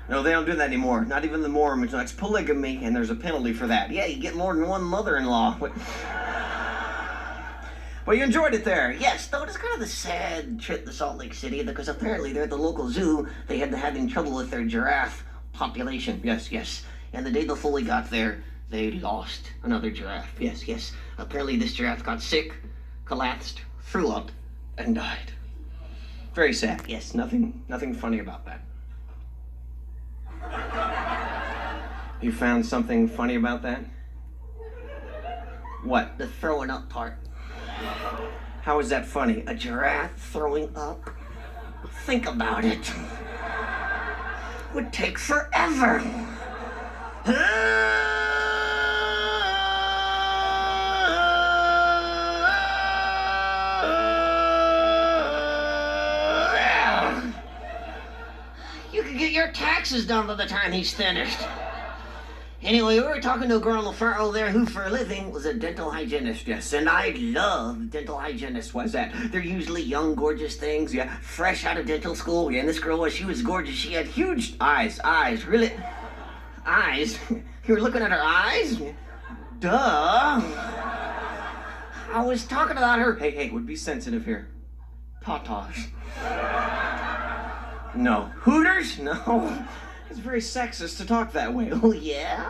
No, they don't do that anymore. Not even the Mormons. No, it's polygamy, and there's a penalty for that. Yeah, you get more than one mother-in-law. Well, you enjoyed it there. Yes, though it is kind of a sad trip to Salt Lake City, because apparently they're at the local zoo. They had having trouble with their giraffe population. Yes, yes. And the day the Foley got there, they lost another giraffe. Yes, yes. Apparently this giraffe got sick, collapsed, threw up, and died. Very sad. Yes, nothing funny about that. You found something funny about that? What? The throwing up part. How is that funny? A giraffe throwing up? Think about it. Would take forever. You could get your taxes done by the time he's finished. Anyway, we were talking to a girl in the front row there who, for a living, was a dental hygienist, yes. And I love dental hygienists. Why's that? They're usually young, gorgeous things, yeah, fresh out of dental school. Yeah, and this girl she was gorgeous. She had huge eyes, really. Eyes? You were looking at her eyes? Duh. I was talking about her. Hey, would be sensitive here. Tatas. No. Hooters? No. It's very sexist to talk that way. Oh, yeah?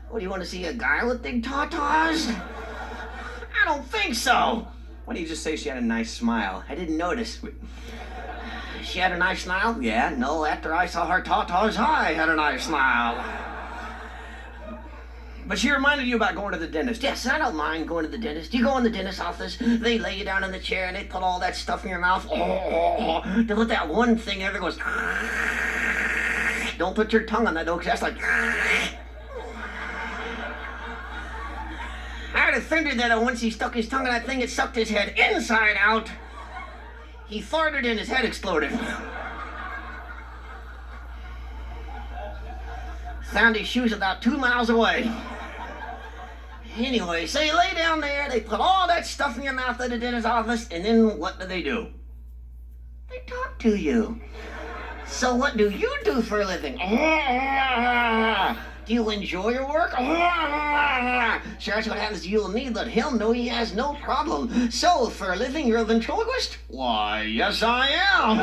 What, do you want to see a guy with big tatas? I don't think so. Why don't you just say she had a nice smile? I didn't notice. She had a nice smile? Yeah, no, after I saw her tatas, I had a nice smile. But she reminded you about going to the dentist. Yes, I don't mind going to the dentist. You go in the dentist's office, they lay you down in the chair, and they put all that stuff in your mouth. They put that one thing there that goes... Don't put your tongue on that, though, because that's like... I had a friend that once he stuck his tongue in that thing, it sucked his head inside out. He farted and his head exploded. Found his shoes about 2 miles away. Anyway, so you lay down there, they put all that stuff in your mouth at the dentist's office, and then what do? They talk to you. So what do you do for a living? Do you enjoy your work? Sure, that's what happens to you and me, but he'll know he has no problem. So, for a living, you're a ventriloquist? Why, yes, I am.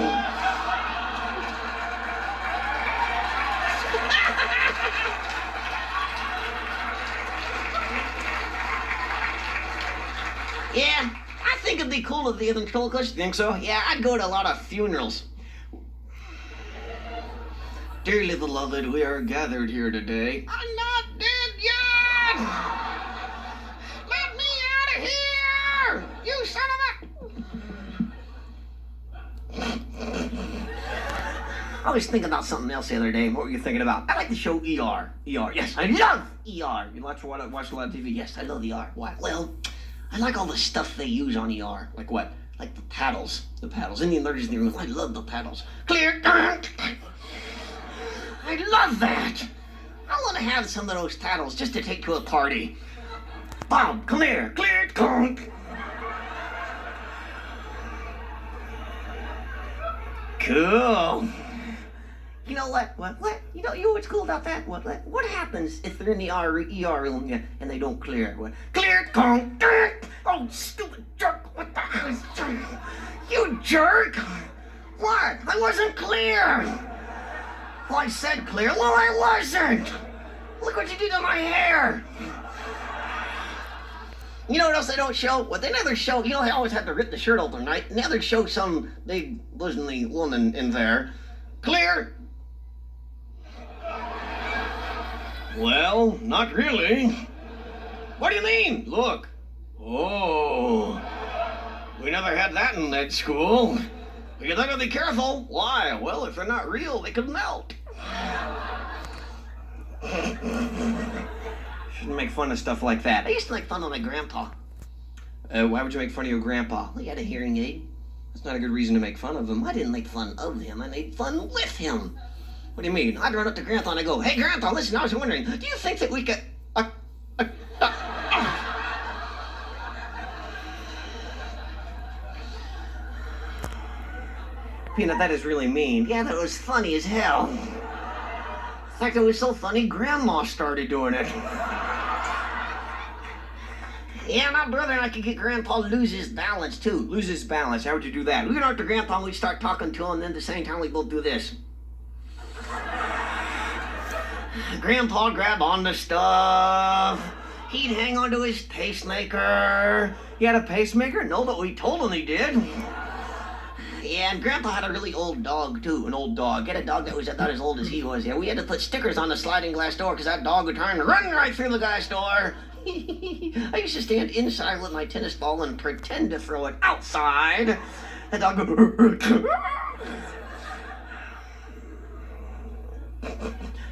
Yeah, I think it'd be cool to be a ventriloquist. Think so? Yeah, I'd go to a lot of funerals. Dearly beloved, we are gathered here today. I'm not dead yet! Let me out of here! You son of a... I was thinking about something else the other day. What were you thinking about? I like the show ER. ER. Yes, I love ER. You watch a lot of TV? Yes, I love ER. Why? Well, I like all the stuff they use on ER. Like what? Like the paddles. The paddles. In the emergency room. I love the paddles. Clear. I love that! I want to have some of those paddles just to take to a party. Bob, come here. Clear. Conk. Cool. You know what? What? You know what's cool about that? What happens if they're in the ER room and they don't clear it? What? Clear. Conk. Oh, stupid jerk. What the hell is... You jerk! What? I wasn't clear! Well, I said clear. Well, I wasn't. Look what you did to my hair. You know what else they don't show? Well, they never show, they always have to rip the shirt open, right? And they never show some big bosomy woman in there. Clear? Well, not really. What do you mean? Look. Oh. We never had that in that school. You better be careful. Why? Well, if they're not real, they could melt. Shouldn't make fun of stuff like that. I used to make fun of my grandpa. Why would you make fun of your grandpa? Well, he had a hearing aid. That's not a good reason to make fun of him. I didn't make fun of him. I made fun with him. What do you mean? I'd run up to Grandpa and I go, "Hey, Grandpa, listen, I was wondering, do you think that we could... Peanut, that is really mean. Yeah, that was funny as hell. In fact, it was so funny, Grandma started doing it. Yeah, my brother and I could get Grandpa to lose his balance, too. Lose his balance. How would you do that? We'd go up to Grandpa and we'd start talking to him, and then at the same time we'd both do this. Grandpa'd grab onto stuff. He'd hang onto his pacemaker. He had a pacemaker? No, but we told him he did. Yeah, and Grandpa had a really old dog, too. An old dog. He had a dog that was about as old as he was. Yeah, we had to put stickers on the sliding glass door because that dog would try and run right through the glass door. I used to stand inside with my tennis ball and pretend to throw it outside. The dog would...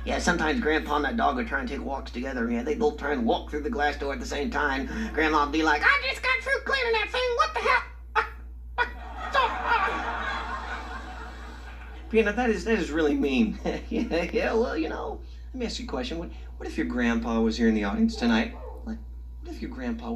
Yeah, sometimes Grandpa and that dog would try and take walks together. Yeah, they'd both try and walk through the glass door at the same time. Grandma'd be like, I just got through cleaning that thing. What the hell? You know, that is really mean. Yeah, well, you know, let me ask you a question. What if your grandpa was here in the audience tonight? What if your grandpa